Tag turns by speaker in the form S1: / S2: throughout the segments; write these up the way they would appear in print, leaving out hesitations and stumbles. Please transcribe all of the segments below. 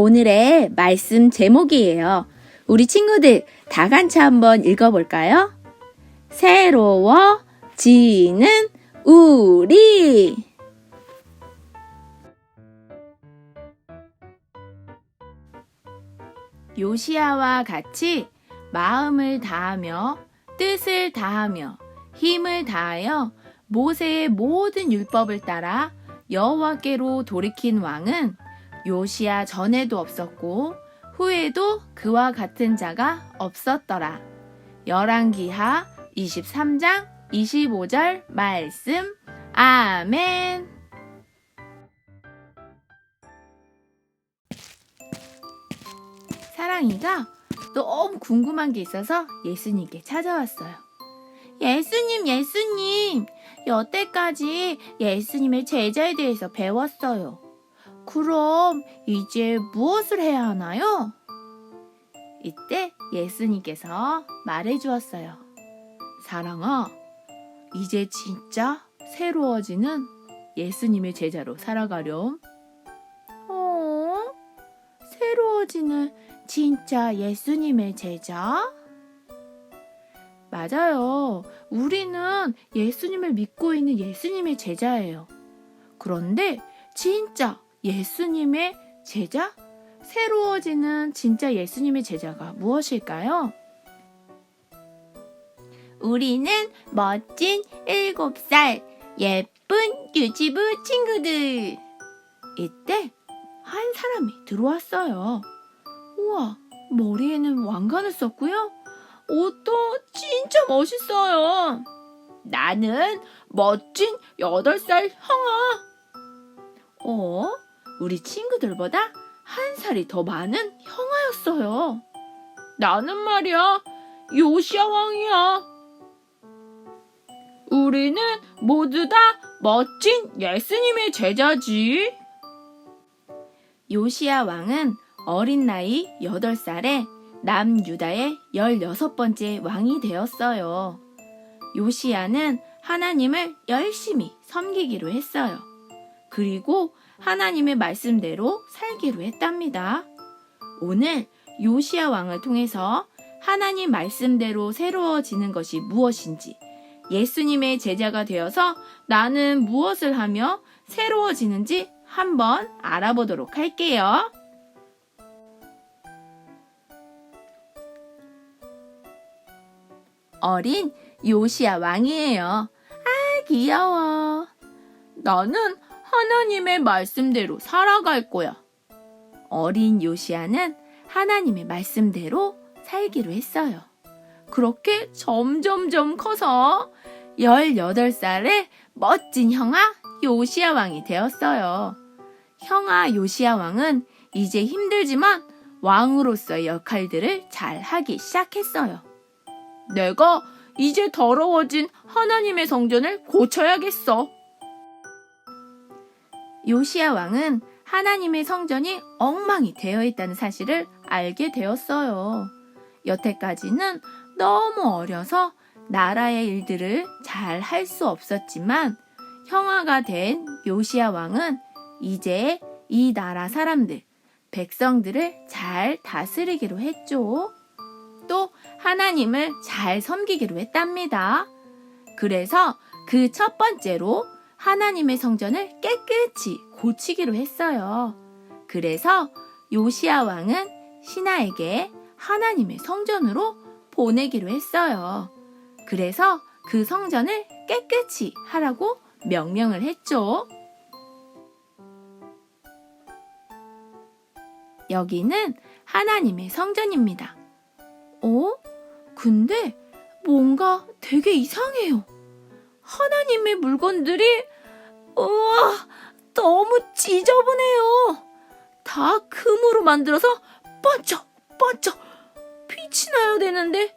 S1: 오늘의 말씀 제목이에요. 우리 친구들 다 같이 한번 읽어볼까요? 새로워지는 우리. 요시야와 같이 마음을 다하며 뜻을 다하며 힘을 다하여 모세의 모든 율법을 따라 여호와께로 돌이킨 왕은 요시야 전에도 없었고 후에도 그와 같은 자가 없었더라. 열왕기하 23장 25절 말씀. 아멘. 사랑이가 너무 궁금한 게 있어서 예수님께 찾아왔어요. 예수님, 여태까지 예수님의 제자에 대해서 배웠어요. 그럼 이제 무엇을 해야 하나요? 이때 예수님께서 말해주었어요. 사랑아, 이제 진짜 새로워지는 예수님의 제자로 살아가렴. 새로워지는 진짜 예수님의 제자? 맞아요. 우리는 예수님을 믿고 있는 예수님의 제자예요. 그런데 진짜 예수님의 제자? 새로워지는 진짜 예수님의 제자가 무엇일까요? 우리는 멋진 7살 예쁜 유치부 친구들. 이때 한 사람이 들어왔어요. 우와, 머리에는 왕관을 썼고요. 옷도 진짜 멋있어요. 나는 멋진 8살 형아. 우리 친구들보다 한 살이 더 많은 형아였어요. 나는 말이야, 요시야 왕이야. 우리는 모두 다 멋진 예수님의 제자지. 요시야 왕은 어린 나이 8살에 남유다의 16번째 왕이 되었어요. 요시야는 하나님을 열심히 섬기기로 했어요. 그리고 하나님의 말씀대로 살기로 했답니다. 오늘 요시야 왕을 통해서 하나님 말씀대로 새로워지는 것이 무엇인지, 예수님의 제자가 되어서 나는 무엇을 하며 새로워지는지 한번 알아보도록 할게요. 어린 요시야 왕이에요. 귀여워. 나는 하나님의 말씀대로 살아갈 거야. 어린 요시야는 하나님의 말씀대로 살기로 했어요. 그렇게 점점점 커서 18살에 멋진 형아 요시야 왕이 되었어요. 형아 요시야 왕은 이제 힘들지만 왕으로서의 역할들을 잘 하기 시작했어요. 내가 이제 더러워진 하나님의 성전을 고쳐야겠어. 요시야 왕은 하나님의 성전이 엉망이 되어 있다는 사실을 알게 되었어요. 여태까지는 너무 어려서 나라의 일들을 잘 할 수 없었지만 형아가 된 요시야 왕은 이제 이 나라 사람들, 백성들을 잘 다스리기로 했죠. 또 하나님을 잘 섬기기로 했답니다. 그래서 그 첫 번째로 하나님의 성전을 깨끗이 고치기로 했어요. 그래서 요시야 왕은 신하에게 하나님의 성전으로 보내기로 했어요. 그래서 그 성전을 깨끗이 하라고 명령을 했죠. 여기는 하나님의 성전입니다. 근데 뭔가 되게 이상해요. 하나님의 물건들이 너무 지저분해요. 다 금으로 만들어서 번쩍 빛이 나야 되는데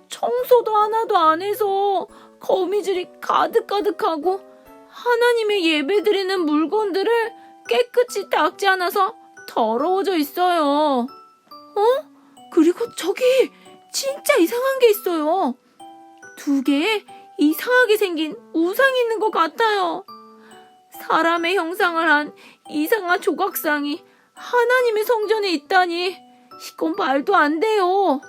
S1: 청소도 하나도 안 해서 거미줄이 가득하고 하나님의 예배드리는 물건들을 깨끗이 닦지 않아서 더러워져 있어요. 그리고 저기 진짜 이상한 게 있어요. 2개의 이상하게 생긴 우상이 있는 것 같아요. 사람의 형상을 한 이상한 조각상이 하나님의 성전에 있다니, 이건 말도 안 돼요.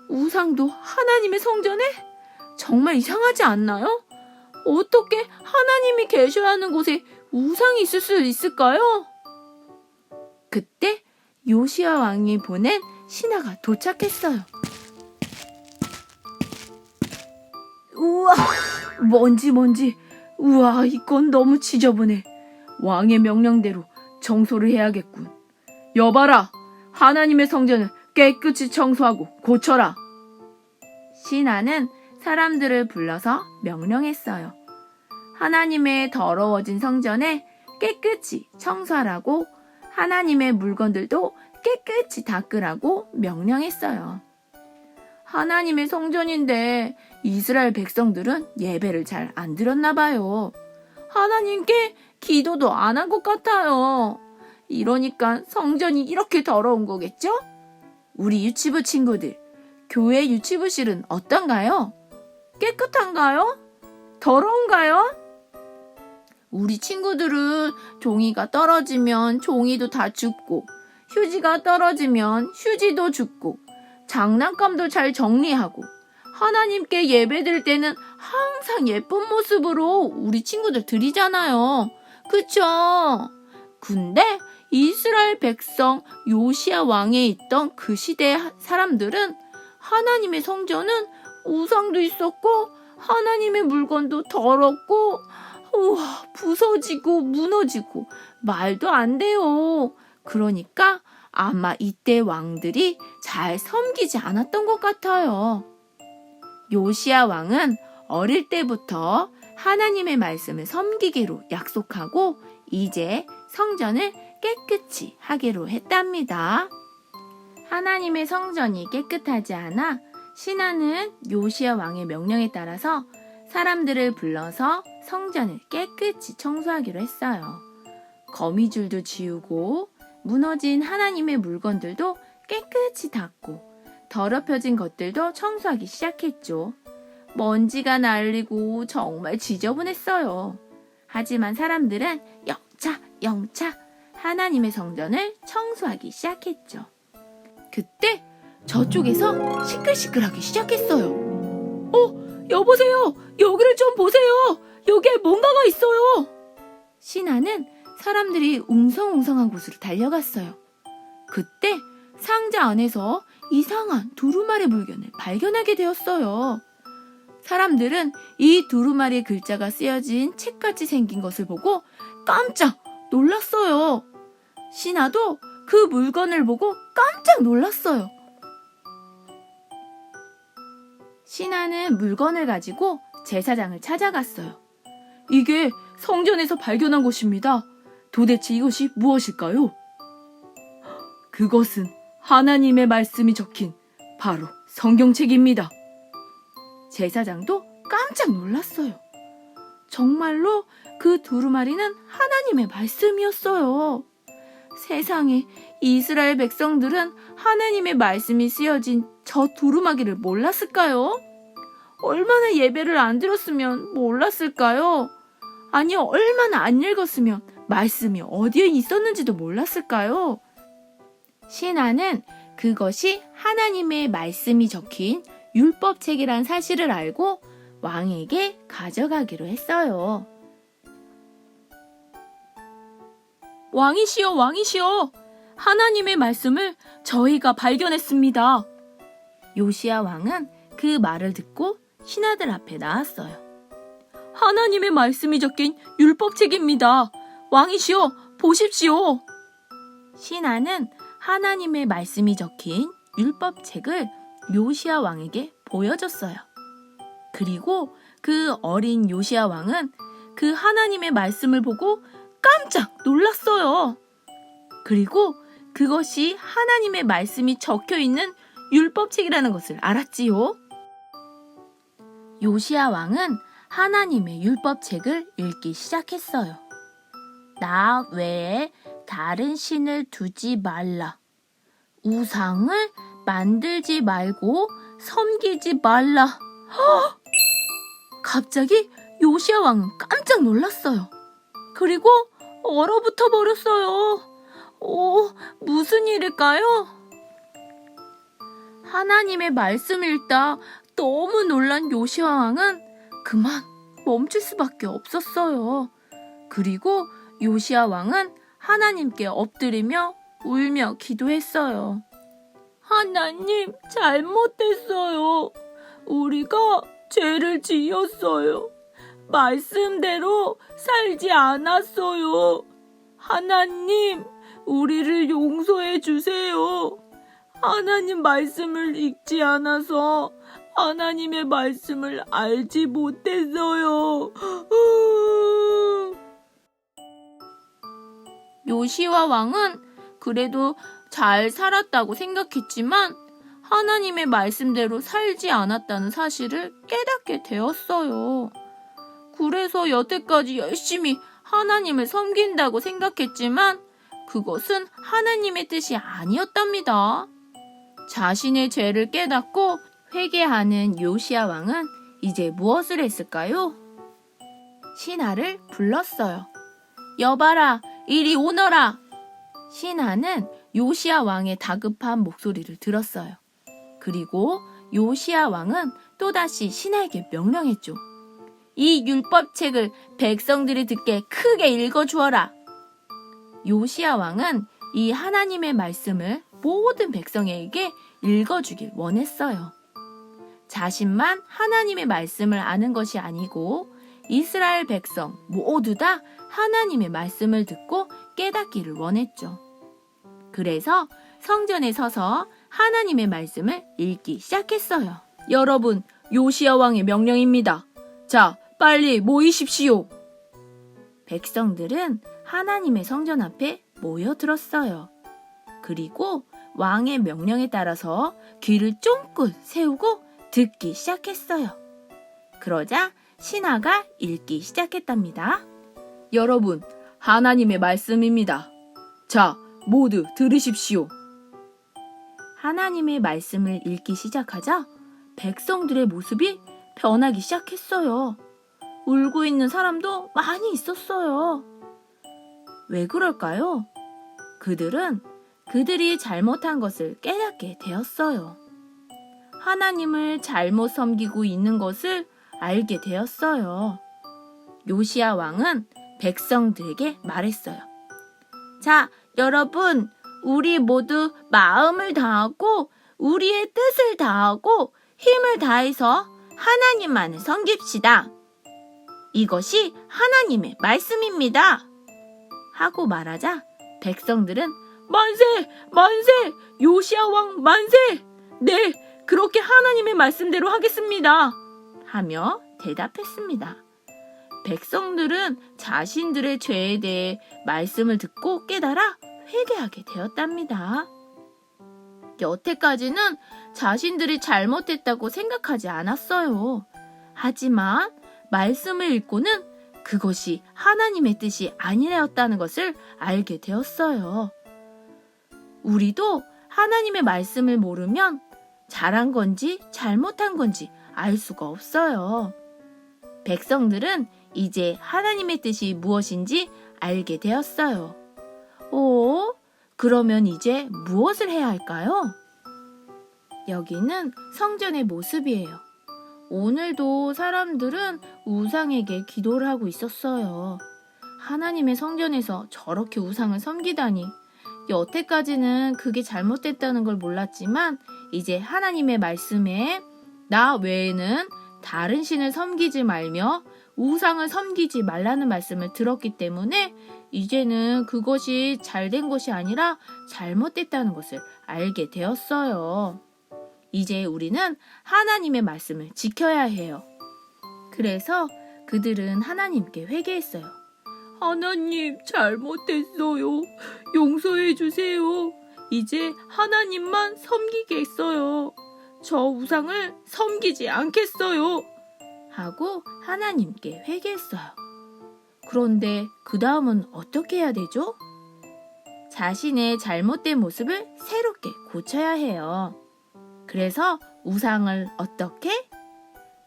S1: 우상도 하나님의 성전에? 정말 이상하지 않나요? 어떻게 하나님이 계셔야 하는 곳에 우상이 있을 수 있을까요? 그때 요시야 왕이 보낸 신하가 도착했어요. 우와, 먼지. 우와, 이건 너무 지저분해. 왕의 명령대로 청소를 해야겠군. 여봐라, 하나님의 성전을 깨끗이 청소하고 고쳐라. 신하는 사람들을 불러서 명령했어요. 하나님의 더러워진 성전에 깨끗이 청소하라고, 하나님의 물건들도 깨끗이 닦으라고 명령했어요. 하나님의 성전인데 이스라엘 백성들은 예배를 잘 안 드렸나 봐요. 하나님께 기도도 안 한 것 같아요. 이러니까 성전이 이렇게 더러운 거겠죠? 우리 유치부 친구들, 교회 유치부실은 어떤가요? 깨끗한가요? 더러운가요? 우리 친구들은 종이가 떨어지면 종이도 다 줍고, 휴지가 떨어지면 휴지도 줍고, 장난감도 잘 정리하고, 하나님께 예배드릴 때는 항상 예쁜 모습으로 우리 친구들 드리잖아요. 그쵸? 근데 이스라엘 백성 요시야 왕에 있던 그 시대의 사람들은 하나님의 성전은 우상도 있었고, 하나님의 물건도 더럽고, 우와, 부서지고 무너지고 말도 안 돼요. 그러니까 아마 이때 왕들이 잘 섬기지 않았던 것 같아요. 요시야 왕은 어릴 때부터 하나님의 말씀을 섬기기로 약속하고 이제 성전을 깨끗이 하기로 했답니다. 하나님의 성전이 깨끗하지 않아 신하는 요시야 왕의 명령에 따라서 사람들을 불러서 성전을 깨끗이 청소하기로 했어요. 거미줄도 지우고 무너진 하나님의 물건들도 깨끗이 닦고 더럽혀진 것들도 청소하기 시작했죠. 먼지가 날리고 정말 지저분했어요. 하지만 사람들은 영차 하나님의 성전을 청소하기 시작했죠. 그때 저쪽에서 시끌시끌하기 시작했어요. 여보세요! 여기를 좀 보세요! 여기에 뭔가가 있어요! 신하는 사람들이 웅성웅성한 곳으로 달려갔어요. 그때 상자 안에서 이상한 두루마리 물건을 발견하게 되었어요. 사람들은 이 두루마리의 글자가 쓰여진 책같이 생긴 것을 보고 깜짝 놀랐어요. 신하도 그 물건을 보고 깜짝 놀랐어요. 신하는 물건을 가지고 제사장을 찾아갔어요. 이게 성전에서 발견한 것입니다. 도대체 이것이 무엇일까요? 그것은 하나님의 말씀이 적힌 바로 성경책입니다. 제사장도 깜짝 놀랐어요. 정말로 그 두루마리는 하나님의 말씀이었어요. 세상에, 이스라엘 백성들은 하나님의 말씀이 쓰여진 저 두루마기를 몰랐을까요? 얼마나 예배를 안 드렸으면 몰랐을까요? 아니, 얼마나 안 읽었으면 말씀이 어디에 있었는지도 몰랐을까요? 신하는 그것이 하나님의 말씀이 적힌 율법책이란 사실을 알고 왕에게 가져가기로 했어요. 왕이시여, 하나님의 말씀을 저희가 발견했습니다. 요시야 왕은 그 말을 듣고 신하들 앞에 나왔어요. 하나님의 말씀이 적힌 율법책입니다. 왕이시여, 보십시오. 신하는 하나님의 말씀이 적힌 율법책을 요시야 왕에게 보여줬어요. 그리고 그 어린 요시야 왕은 그 하나님의 말씀을 보고 깜짝 놀랐어요. 그리고 그것이 하나님의 말씀이 적혀 있는 율법책이라는 것을 알았지요. 요시야 왕은 하나님의 율법책을 읽기 시작했어요. 나 외에 다른 신을 두지 말라. 우상을 만들지 말고 섬기지 말라. 허! 갑자기 요시야 왕은 깜짝 놀랐어요. 그리고 얼어붙어 버렸어요. 무슨 일일까요? 하나님의 말씀을 읽다 너무 놀란 요시야 왕은 그만 멈출 수밖에 없었어요. 그리고 요시야 왕은 하나님께 엎드리며 울며 기도했어요. 하나님, 잘못했어요. 우리가 죄를 지었어요. 말씀대로 살지 않았어요. 하나님, 우리를 용서해 주세요. 하나님 말씀을 읽지 않아서 하나님의 말씀을 알지 못했어요. 요시야 왕은 그래도 잘 살았다고 생각했지만 하나님의 말씀대로 살지 않았다는 사실을 깨닫게 되었어요. 그래서 여태까지 열심히 하나님을 섬긴다고 생각했지만 그것은 하나님의 뜻이 아니었답니다. 자신의 죄를 깨닫고 회개하는 요시야 왕은 이제 무엇을 했을까요? 신하를 불렀어요. 여봐라, 이리 오너라. 신하는 요시야 왕의 다급한 목소리를 들었어요. 그리고 요시야 왕은 또다시 신하에게 명령했죠. 이 율법책을 백성들이 듣게 크게 읽어주어라. 요시야 왕은 이 하나님의 말씀을 모든 백성에게 읽어주길 원했어요. 자신만 하나님의 말씀을 아는 것이 아니고 이스라엘 백성 모두 다 하나님의 말씀을 듣고 깨닫기를 원했죠. 그래서 성전에 서서 하나님의 말씀을 읽기 시작했어요. 여러분, 요시야 왕의 명령입니다. 자, 빨리 모이십시오. 백성들은 하나님의 성전 앞에 모여들었어요. 그리고 왕의 명령에 따라서 귀를 쫑긋 세우고 듣기 시작했어요. 그러자 신하가 읽기 시작했답니다. 여러분, 하나님의 말씀입니다. 자, 모두 들으십시오. 하나님의 말씀을 읽기 시작하자 백성들의 모습이 변하기 시작했어요. 울고 있는 사람도 많이 있었어요. 왜 그럴까요? 그들은 그들이 잘못한 것을 깨닫게 되었어요. 하나님을 잘못 섬기고 있는 것을 알게 되었어요. 요시야 왕은 백성들에게 말했어요. 자, 여러분, 우리 모두 마음을 다하고 우리의 뜻을 다하고 힘을 다해서 하나님만을 섬깁시다. 이것이 하나님의 말씀입니다. 하고 말하자 백성들은 만세! 만세! 요시야 왕 만세! 네, 그렇게 하나님의 말씀대로 하겠습니다. 하며 대답했습니다. 백성들은 자신들의 죄에 대해 말씀을 듣고 깨달아 회개하게 되었답니다. 여태까지는 자신들이 잘못했다고 생각하지 않았어요. 하지만 말씀을 읽고는 그것이 하나님의 뜻이 아니었다는 것을 알게 되었어요. 우리도 하나님의 말씀을 모르면 잘한 건지 잘못한 건지 알 수가 없어요. 백성들은 이제 하나님의 뜻이 무엇인지 알게 되었어요. 그러면 이제 무엇을 해야 할까요? 여기는 성전의 모습이에요. 오늘도 사람들은 우상에게 기도를 하고 있었어요. 하나님의 성전에서 저렇게 우상을 섬기다니. 여태까지는 그게 잘못됐다는 걸 몰랐지만 이제 하나님의 말씀에 나 외에는 다른 신을 섬기지 말며 우상을 섬기지 말라는 말씀을 들었기 때문에 이제는 그것이 잘된 것이 아니라 잘못됐다는 것을 알게 되었어요. 이제 우리는 하나님의 말씀을 지켜야 해요. 그래서 그들은 하나님께 회개했어요. 하나님, 잘못했어요. 용서해 주세요. 이제 하나님만 섬기겠어요. 저 우상을 섬기지 않겠어요. 하고 하나님께 회개했어요. 그런데 그 다음은 어떻게 해야 되죠? 자신의 잘못된 모습을 새롭게 고쳐야 해요. 그래서 우상을 어떻게?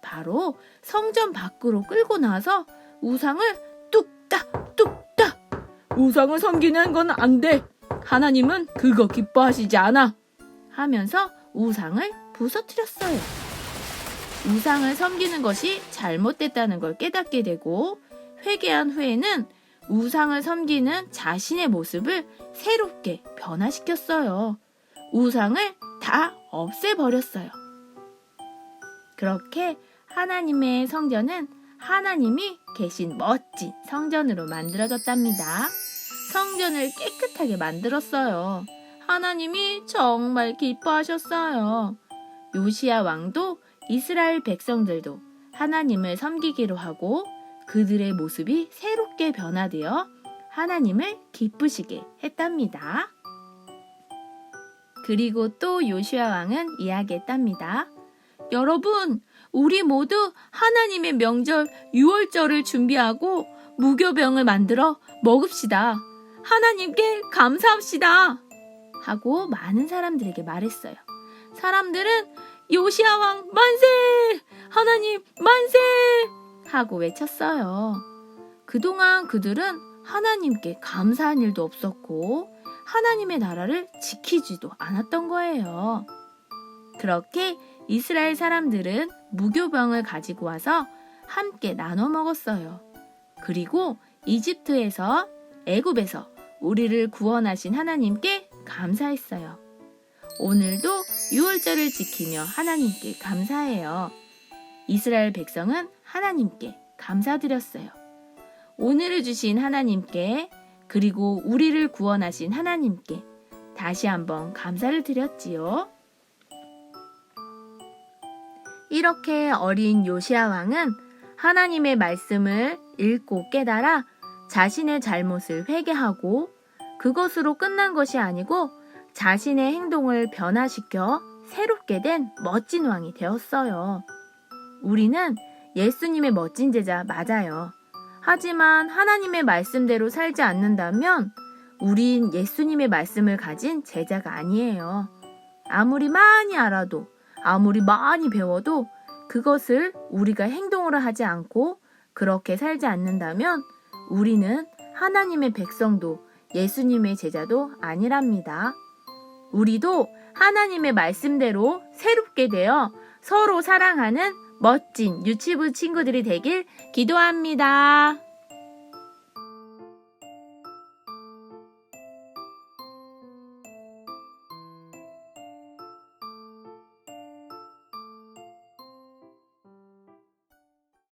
S1: 바로 성전 밖으로 끌고 나서 우상을 뚝딱 뚝딱. 우상을 섬기는 건 안 돼. 하나님은 그거 기뻐하시지 않아 하면서 우상을 부서뜨렸어요. 우상을 섬기는 것이 잘못됐다는 걸 깨닫게 되고 회개한 후에는 우상을 섬기는 자신의 모습을 새롭게 변화시켰어요. 우상을 다 없애버렸어요. 그렇게 하나님의 성전은 하나님이 계신 멋진 성전으로 만들어졌답니다. 성전을 깨끗하게 만들었어요. 하나님이 정말 기뻐하셨어요. 요시야 왕도 이스라엘 백성들도 하나님을 섬기기로 하고 그들의 모습이 새롭게 변화되어 하나님을 기쁘시게 했답니다. 그리고 또 요시야 왕은 이야기했답니다. 여러분, 우리 모두 하나님의 명절 유월절을 준비하고 무교병을 만들어 먹읍시다. 하나님께 감사합시다. 하고 많은 사람들에게 말했어요. 사람들은 요시야 왕 만세! 하나님 만세! 하고 외쳤어요. 그동안 그들은 하나님께 감사한 일도 없었고 하나님의 나라를 지키지도 않았던 거예요. 그렇게 이스라엘 사람들은 무교병을 가지고 와서 함께 나눠 먹었어요. 그리고 이집트에서 애굽에서 우리를 구원하신 하나님께 감사했어요. 오늘도 유월절을 지키며 하나님께 감사해요. 이스라엘 백성은 하나님께 감사드렸어요. 오늘을 주신 하나님께 그리고 우리를 구원하신 하나님께 다시 한번 감사를 드렸지요. 이렇게 어린 요시야 왕은 하나님의 말씀을 읽고 깨달아 자신의 잘못을 회개하고 그것으로 끝난 것이 아니고 자신의 행동을 변화시켜 새롭게 된 멋진 왕이 되었어요. 우리는 예수님의 멋진 제자 맞아요. 하지만 하나님의 말씀대로 살지 않는다면 우린 예수님의 말씀을 가진 제자가 아니에요. 아무리 많이 알아도 아무리 많이 배워도 그것을 우리가 행동으로 하지 않고 그렇게 살지 않는다면 우리는 하나님의 백성도 예수님의 제자도 아니랍니다. 우리도 하나님의 말씀대로 새롭게 되어 서로 사랑하는 멋진 유치부 친구들이 되길 기도합니다.